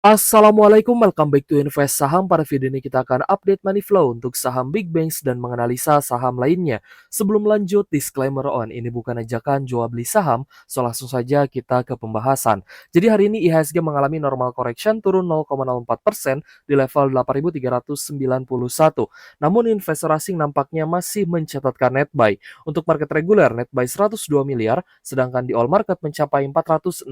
Assalamualaikum, welcome back to Invest Saham. Pada video ini kita akan update money flow untuk saham big banks dan menganalisa saham lainnya. Sebelum lanjut, disclaimer on, ini bukan ajakan jual beli saham, so langsung saja kita ke pembahasan. Jadi hari ini IHSG mengalami normal correction turun 0,04% di level 8.391. Namun investor asing nampaknya masih mencatatkan net buy. Untuk market reguler, net buy 102 miliar, sedangkan di all market mencapai 416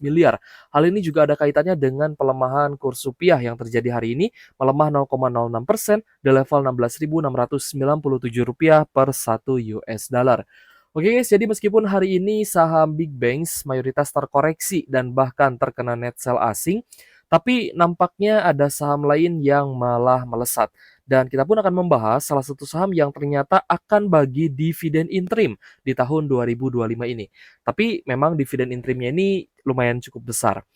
miliar. Hal ini juga ada kaitannya dengan pelemahan kurs rupiah yang terjadi hari ini, melemah 0,06% di level Rp16.697 per 1 US dollar. Oke guys, jadi meskipun hari ini saham big banks mayoritas terkoreksi dan bahkan terkena net sell asing, tapi nampaknya ada saham lain yang malah melesat. Dan kita pun akan membahas salah satu saham yang ternyata akan bagi dividen interim di tahun 2025 ini. Tapi memang dividen interimnya ini lumayan cukup besar.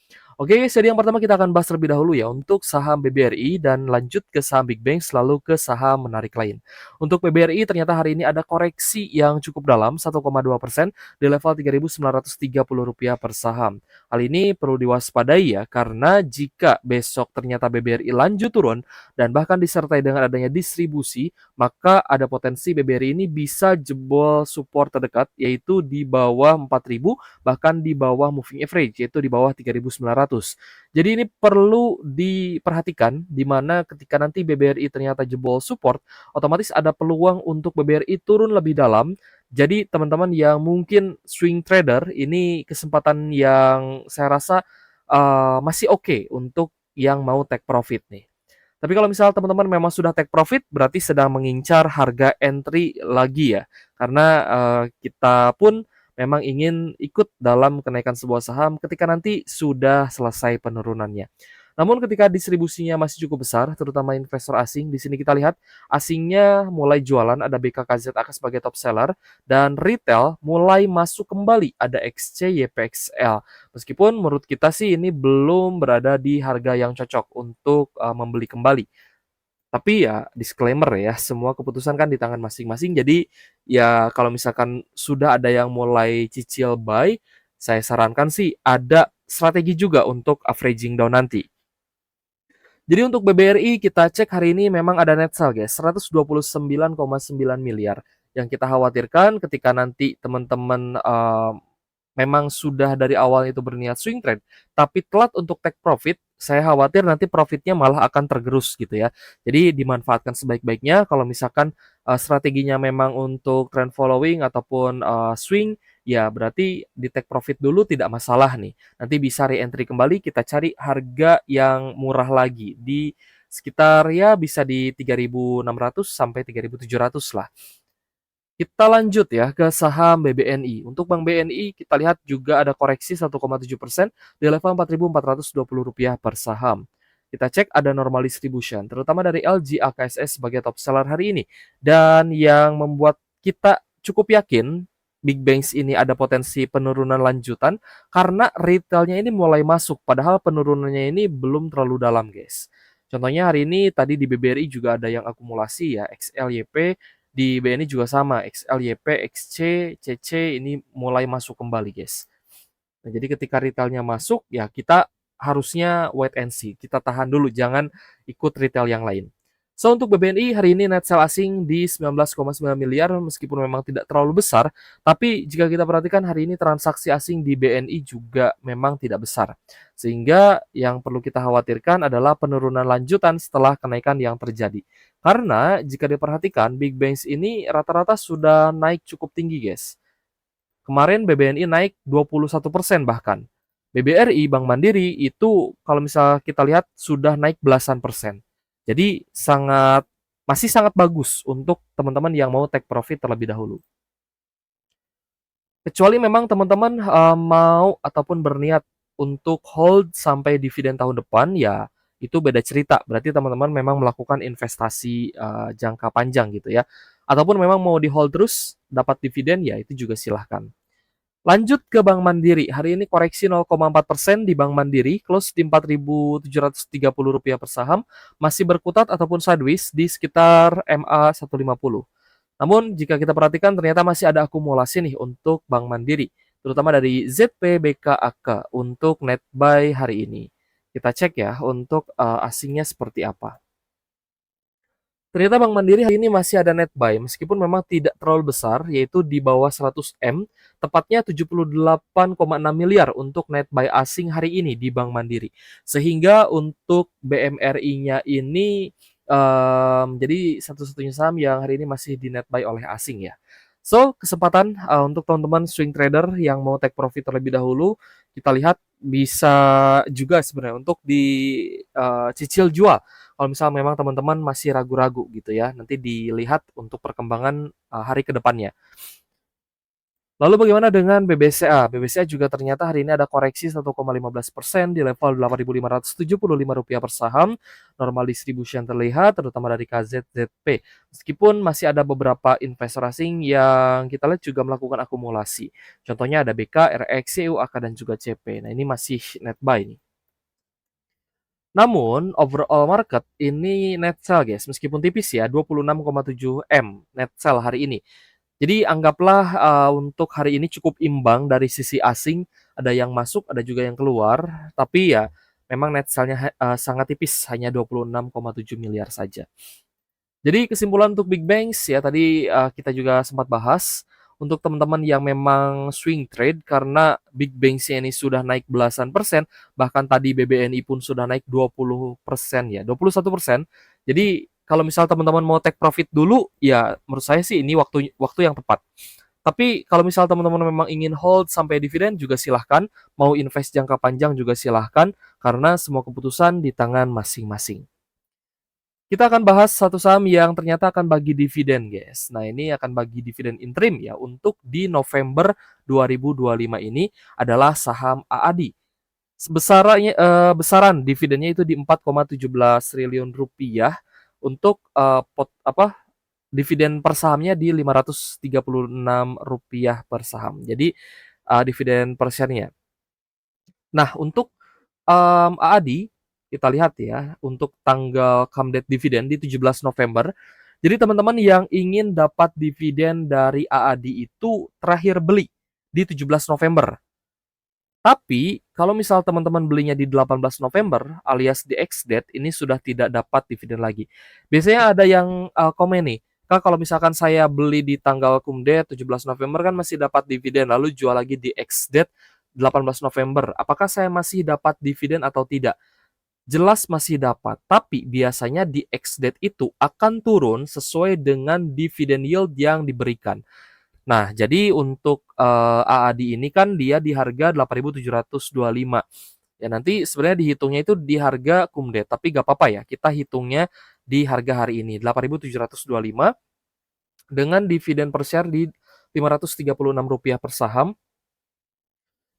Oke, jadi yang pertama kita akan bahas terlebih dahulu ya untuk saham BBRI dan lanjut ke saham Big Banks lalu ke saham menarik lain. Untuk BBRI ternyata hari ini ada koreksi yang cukup dalam 1,2% di level Rp3.930 per saham. Hal ini perlu diwaspadai ya karena jika besok ternyata BBRI lanjut turun dan bahkan disertai dengan adanya distribusi, maka ada potensi BBRI ini bisa jebol support terdekat yaitu di bawah 4.000 bahkan di bawah moving average yaitu di bawah 3.900. Jadi ini perlu diperhatikan di mana ketika nanti BBRI ternyata jebol support, otomatis ada peluang untuk BBRI turun lebih dalam. Jadi teman-teman yang mungkin swing trader ini kesempatan yang saya rasa masih oke untuk yang mau take profit nih. Tapi kalau misal teman-teman memang sudah take profit, berarti sedang mengincar harga entry lagi ya. Karena kita pun memang ingin ikut dalam kenaikan sebuah saham ketika nanti sudah selesai penurunannya. Namun ketika distribusinya masih cukup besar, terutama investor asing, di sini kita lihat asingnya mulai jualan, ada BKKZA sebagai top seller, dan retail mulai masuk kembali, ada XC, YPXL. Meskipun menurut kita sih ini belum berada di harga yang cocok untuk membeli kembali. Tapi ya disclaimer ya, semua keputusan kan di tangan masing-masing. Jadi ya kalau misalkan sudah ada yang mulai cicil buy, saya sarankan sih ada strategi juga untuk averaging down nanti. Jadi untuk BBRI kita cek hari ini memang ada net sell guys, 129,9 miliar. Yang kita khawatirkan ketika nanti teman-teman memang sudah dari awal itu berniat swing trade, tapi telat untuk take profit, saya khawatir nanti profitnya malah akan tergerus gitu ya. Jadi dimanfaatkan sebaik-baiknya kalau misalkan strateginya memang untuk trend following ataupun swing, ya berarti di take profit dulu tidak masalah nih. Nanti bisa re-entry kembali, kita cari harga yang murah lagi di sekitar ya bisa di 3.600 sampai 3.700 lah. Kita lanjut ya ke saham BBNI. Untuk Bank BNI kita lihat juga ada koreksi 1,7% di level Rp4.420 per saham. Kita cek ada normal distribution, terutama dari LG AKSS sebagai top seller hari ini. Dan yang membuat kita cukup yakin Big Banks ini ada potensi penurunan lanjutan karena retailnya ini mulai masuk, padahal penurunannya ini belum terlalu dalam guys. Contohnya hari ini tadi di BBRI juga ada yang akumulasi ya, XLYP, di BNI juga sama, XLYP, XC, CC ini mulai masuk kembali guys. Nah, jadi ketika retailnya masuk, ya kita harusnya wait and see. Kita tahan dulu, jangan ikut retail yang lain. So, untuk BBNI hari ini net sell asing di 19,9 miliar meskipun memang tidak terlalu besar, tapi jika kita perhatikan hari ini transaksi asing di BNI juga memang tidak besar. Sehingga yang perlu kita khawatirkan adalah penurunan lanjutan setelah kenaikan yang terjadi. Karena jika diperhatikan Big Banks ini rata-rata sudah naik cukup tinggi guys. Kemarin BBNI naik 21% bahkan. BBRI, Bank Mandiri itu kalau misal kita lihat sudah naik belasan persen. Jadi masih sangat bagus untuk teman-teman yang mau take profit terlebih dahulu. Kecuali memang teman-teman mau ataupun berniat untuk hold sampai dividen tahun depan, ya itu beda cerita. Berarti teman-teman memang melakukan investasi jangka panjang gitu ya. Ataupun memang mau di hold terus dapat dividen, ya itu juga silahkan. Lanjut ke Bank Mandiri. Hari ini koreksi 0,4% di Bank Mandiri, close di Rp4.730 per saham, masih berkutat ataupun sideways di sekitar MA 150. Namun jika kita perhatikan ternyata masih ada akumulasi nih untuk Bank Mandiri, terutama dari ZP BKAK untuk net buy hari ini. Kita cek ya untuk, asingnya seperti apa. Ternyata Bank Mandiri hari ini masih ada net buy, meskipun memang tidak terlalu besar, yaitu di bawah 100 M, tepatnya 78,6 miliar untuk net buy asing hari ini di Bank Mandiri. Sehingga untuk BMRI-nya ini, jadi satu-satunya saham yang hari ini masih di net buy oleh asing ya. So, kesempatan, untuk teman-teman swing trader yang mau take profit terlebih dahulu, kita lihat bisa juga sebenarnya untuk cicil jual kalau misal memang teman-teman masih ragu-ragu gitu ya, nanti dilihat untuk perkembangan, hari ke depannya. Lalu bagaimana dengan BBCA? BBCA juga ternyata hari ini ada koreksi 1,15% di level Rp8.575 per saham. Normal distribution terlihat terutama dari KZZP. Meskipun masih ada beberapa investor asing yang kita lihat juga melakukan akumulasi. Contohnya ada BK, RX, CU, AK, dan juga CP. Nah, ini masih net buy nih. Namun overall market ini net sell guys, meskipun tipis ya 26,7 M net sell hari ini. Jadi anggaplah, untuk hari ini cukup imbang dari sisi asing, ada yang masuk, ada juga yang keluar, tapi ya memang net sell-nya sangat tipis, hanya 26,7 miliar saja. Jadi kesimpulan untuk Big Banks ya tadi, kita juga sempat bahas, untuk teman-teman yang memang swing trade karena Big Banks-nya ini sudah naik belasan persen, bahkan tadi BBNI pun sudah naik 20% ya, 21%. Jadi kalau misal teman-teman mau take profit dulu, ya menurut saya sih ini waktu waktu yang tepat. Tapi kalau misal teman-teman memang ingin hold sampai dividen juga silahkan, mau invest jangka panjang juga silahkan, karena semua keputusan di tangan masing-masing. Kita akan bahas satu saham yang ternyata akan bagi dividen, guys. Nah, ini akan bagi dividen interim ya untuk di November 2025 ini adalah saham AADI. Besaran dividennya itu di 4,17 triliun rupiah untuk dividen per sahamnya di Rp536 per saham. Jadi dividen per share-nya. Nah, untuk AADI, kita lihat ya, untuk tanggal come date dividen di 17 November. Jadi teman-teman yang ingin dapat dividen dari AADI itu terakhir beli di 17 November. Tapi kalau misal teman-teman belinya di 18 November alias di X date ini sudah tidak dapat dividen lagi. Biasanya ada yang komen nih, Kak kalau misalkan saya beli di tanggal cum date 17 November kan masih dapat dividen lalu jual lagi di X date 18 November. Apakah saya masih dapat dividen atau tidak? Jelas masih dapat, tapi biasanya di X date itu akan turun sesuai dengan dividen yield yang diberikan. Nah, jadi untuk, AADI ini kan dia di harga 8.725. Ya nanti sebenarnya dihitungnya itu di harga cum date, tapi nggak apa-apa ya, kita hitungnya di harga hari ini, 8.725 dengan dividen per share di Rp536 per saham.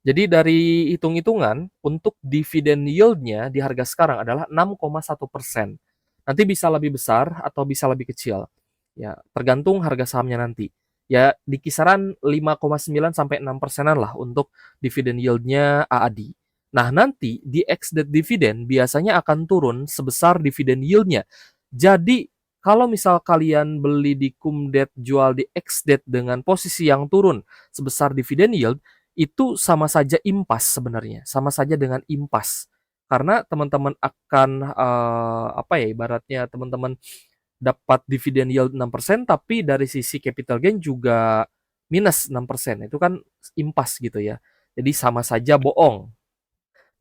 Jadi dari hitung-hitungan, untuk dividen yield-nya di harga sekarang adalah 6,1%. Nanti bisa lebih besar atau bisa lebih kecil. Ya, tergantung harga sahamnya nanti. Ya, di kisaran 5,9 sampai 6%-an lah untuk dividen yield-nya AADI. Nah, nanti di ex-date dividen biasanya akan turun sebesar dividen yield-nya. Jadi, kalau misal kalian beli di cum date, jual di ex-date dengan posisi yang turun sebesar dividen yield, itu sama saja impas sebenarnya, sama saja dengan impas. Karena teman-teman akan, ibaratnya teman-teman dapat dividen yield 6% tapi dari sisi capital gain juga minus 6%, itu kan impas gitu ya. Jadi sama saja bohong.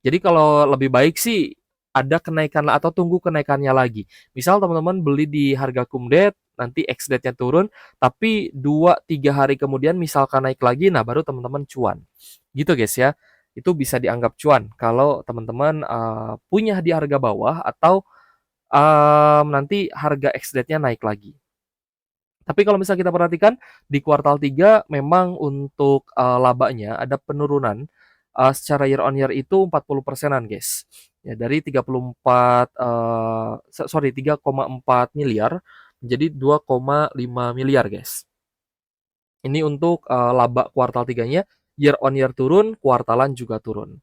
Jadi kalau lebih baik sih ada kenaikan atau tunggu kenaikannya lagi. Misal teman-teman beli di harga cum date, nanti ex date-nya turun, tapi 2-3 hari kemudian misalkan naik lagi, nah baru teman-teman cuan. Gitu guys ya. Itu bisa dianggap cuan kalau teman-teman punya di harga bawah atau nanti harga ex date-nya naik lagi. Tapi kalau misalnya kita perhatikan di kuartal 3 memang untuk, labanya ada penurunan, secara year on year itu 40%-an guys. Ya dari 34, 3,4 miliar menjadi 2,5 miliar guys. Ini untuk, laba kuartal 3-nya, year on year turun, kuartalan juga turun.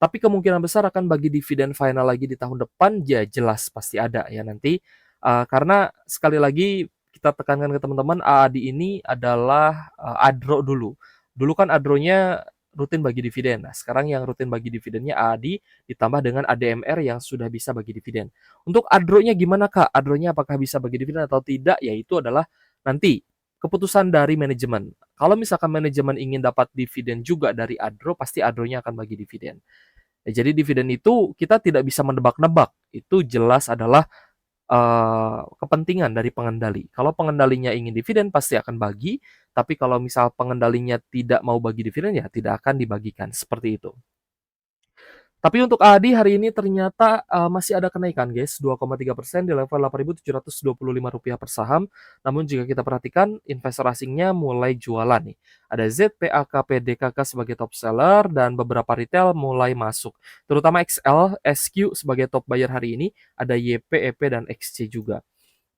Tapi kemungkinan besar akan bagi dividen final lagi di tahun depan, ya jelas pasti ada ya nanti, karena sekali lagi kita tekankan ke teman-teman, AADI ini adalah, ADRO dulu. Dulu kan ADRO-nya rutin bagi dividen. Nah, sekarang yang rutin bagi dividennya ADI ditambah dengan ADMR yang sudah bisa bagi dividen. Untuk ADRO-nya gimana, Kak? ADRO-nya apakah bisa bagi dividen atau tidak? Ya itu adalah nanti keputusan dari manajemen. Kalau misalkan manajemen ingin dapat dividen juga dari ADRO, pasti ADRO-nya akan bagi dividen. Ya, jadi dividen itu kita tidak bisa menebak-nebak. Itu jelas adalah kepentingan dari pengendali. Kalau pengendalinya ingin dividen pasti akan bagi, tapi kalau misal pengendalinya tidak mau bagi dividen ya tidak akan dibagikan, seperti itu. Tapi untuk ADI hari ini ternyata, masih ada kenaikan guys, 2,3% di level Rp8.725 per saham. Namun jika kita perhatikan investor asingnya mulai jualan nih. Ada ZPAK, PDKK sebagai top seller dan beberapa retail mulai masuk. Terutama XL, SQ sebagai top buyer hari ini, ada YP, EP, dan XC juga.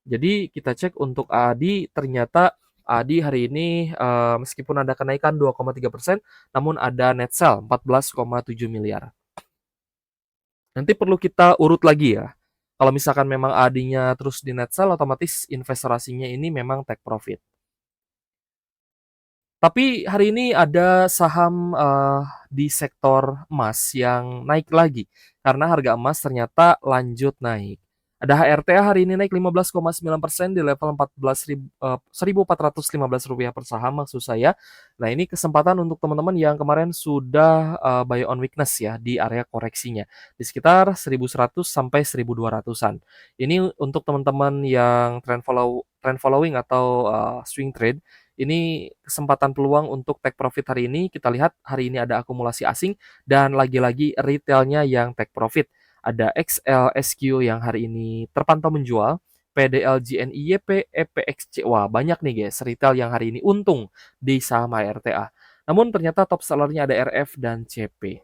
Jadi kita cek untuk ADI, ternyata ADI hari ini, meskipun ada kenaikan 2,3%, namun ada net sell 14,7 miliar. Nanti perlu kita urut lagi ya. Kalau misalkan memang ADI-nya terus di net sell, otomatis investor asingnya ini memang take profit. Tapi hari ini ada saham, di sektor emas yang naik lagi, karena harga emas ternyata lanjut naik. Ada HRTA hari ini naik 15,9% di level Rp1.415 per saham maksud saya. Nah, ini kesempatan untuk teman-teman yang kemarin sudah, buy on weakness ya di area koreksinya, di sekitar 1.100 sampai 1.200-an. Ini untuk teman-teman yang trend following atau, swing trade, ini kesempatan peluang untuk take profit hari ini. Kita lihat hari ini ada akumulasi asing dan lagi-lagi retailnya yang take profit. Ada XL, SQ yang hari ini terpantau menjual, PDL, GNI, YP, EPXC. Wah, banyak nih guys retail yang hari ini untung di saham HRTA. Namun ternyata top sellernya ada RF dan CP.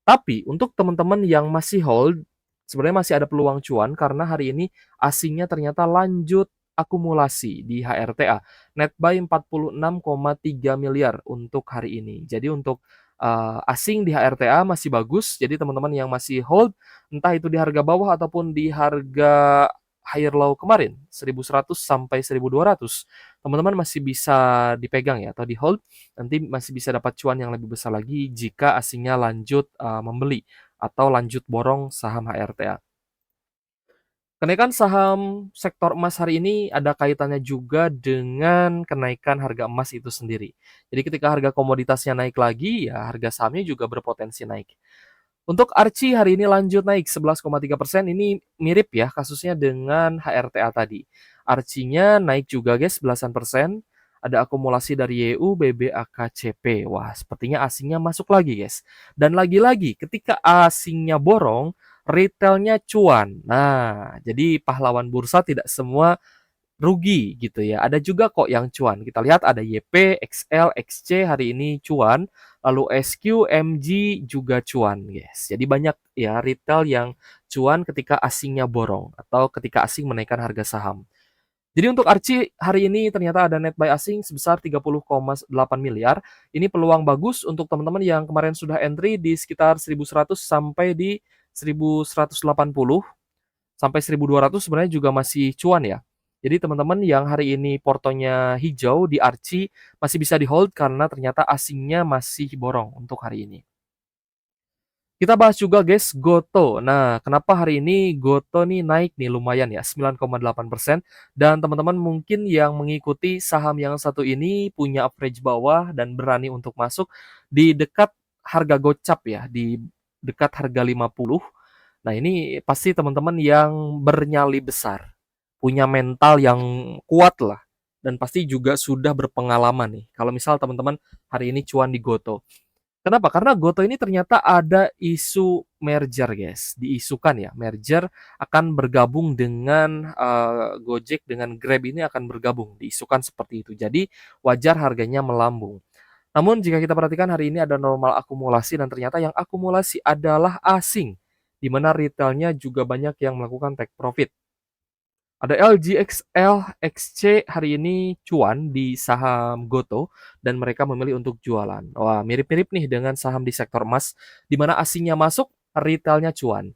Tapi untuk teman-teman yang masih hold, sebenarnya masih ada peluang cuan karena hari ini asingnya ternyata lanjut akumulasi di HRTA. Net buy 46,3 miliar untuk hari ini. Jadi untuk asing di HRTA masih bagus. Jadi teman-teman yang masih hold, entah itu di harga bawah ataupun di harga higher low kemarin, 1.100 sampai 1.200, teman-teman masih bisa dipegang ya atau di hold. Nanti masih bisa dapat cuan yang lebih besar lagi jika asingnya lanjut, membeli atau lanjut borong saham HRTA. Kenaikan saham sektor emas hari ini ada kaitannya juga dengan kenaikan harga emas itu sendiri. Jadi ketika harga komoditasnya naik lagi, ya harga sahamnya juga berpotensi naik. Untuk Archie hari ini lanjut naik 11,3%, ini mirip ya kasusnya dengan HRTA tadi. Archie-nya naik juga guys belasan persen, ada akumulasi dari YU, BBAK, CP. Wah, sepertinya asingnya masuk lagi guys. Dan lagi-lagi ketika asingnya borong, retailnya cuan. Nah, jadi pahlawan bursa tidak semua rugi gitu ya. Ada juga kok yang cuan. Kita lihat ada YP, XL, XC hari ini cuan, lalu SQ, MG juga cuan, guys. Jadi banyak ya retail yang cuan ketika asingnya borong atau ketika asing menaikkan harga saham. Jadi untuk Archie hari ini ternyata ada net buy asing sebesar 30,8 miliar. Ini peluang bagus untuk teman-teman yang kemarin sudah entry di sekitar 1.100 sampai di 1.180 sampai 1.200 sebenarnya juga masih cuan ya. Jadi teman-teman yang hari ini portonya hijau di Archie masih bisa di-hold karena ternyata asingnya masih borong untuk hari ini. Kita bahas juga guys Goto. Nah, kenapa hari ini Goto nih naik nih lumayan ya 9,8% dan teman-teman mungkin yang mengikuti saham yang satu ini punya average bawah dan berani untuk masuk di dekat harga gocap ya, di dekat harga 50. Nah, ini pasti teman-teman yang bernyali besar, punya mental yang kuat lah, dan pasti juga sudah berpengalaman nih. Kalau misal teman-teman hari ini cuan di Goto. Kenapa? Karena Goto ini ternyata ada isu merger, guys. Diisukan ya, merger akan bergabung dengan Gojek dengan Grab ini akan bergabung. Diisukan seperti itu. Jadi wajar harganya melambung. Namun jika kita perhatikan hari ini ada normal akumulasi dan ternyata yang akumulasi adalah asing, di mana retailnya juga banyak yang melakukan take profit. Ada LGXL, XC hari ini cuan di saham Goto dan mereka memilih untuk jualan. Wah, mirip-mirip nih dengan saham di sektor emas, di mana asingnya masuk, retailnya cuan.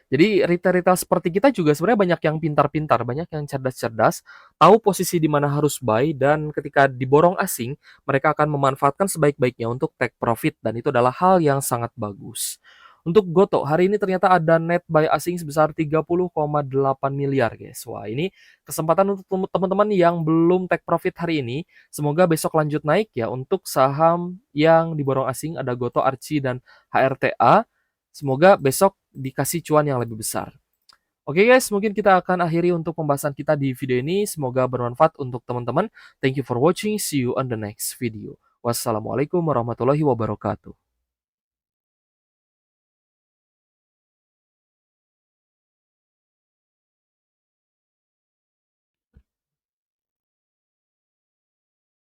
Jadi retail-retail seperti kita juga sebenarnya banyak yang pintar-pintar, banyak yang cerdas-cerdas, tahu posisi di mana harus buy dan ketika diborong asing, mereka akan memanfaatkan sebaik-baiknya untuk take profit dan itu adalah hal yang sangat bagus. Untuk Gotoh, hari ini ternyata ada net buy asing sebesar 30,8 miliar, guys. Wah, ini kesempatan untuk teman-teman yang belum take profit hari ini. Semoga besok lanjut naik ya untuk saham yang diborong asing ada Gotoh, Archie dan HRTA. Semoga besok dikasih cuan yang lebih besar. Oke guys, mungkin kita akan akhiri untuk pembahasan kita di video ini. Semoga bermanfaat untuk teman-teman. Thank you for watching. See you on the next video. Wassalamualaikum warahmatullahi wabarakatuh.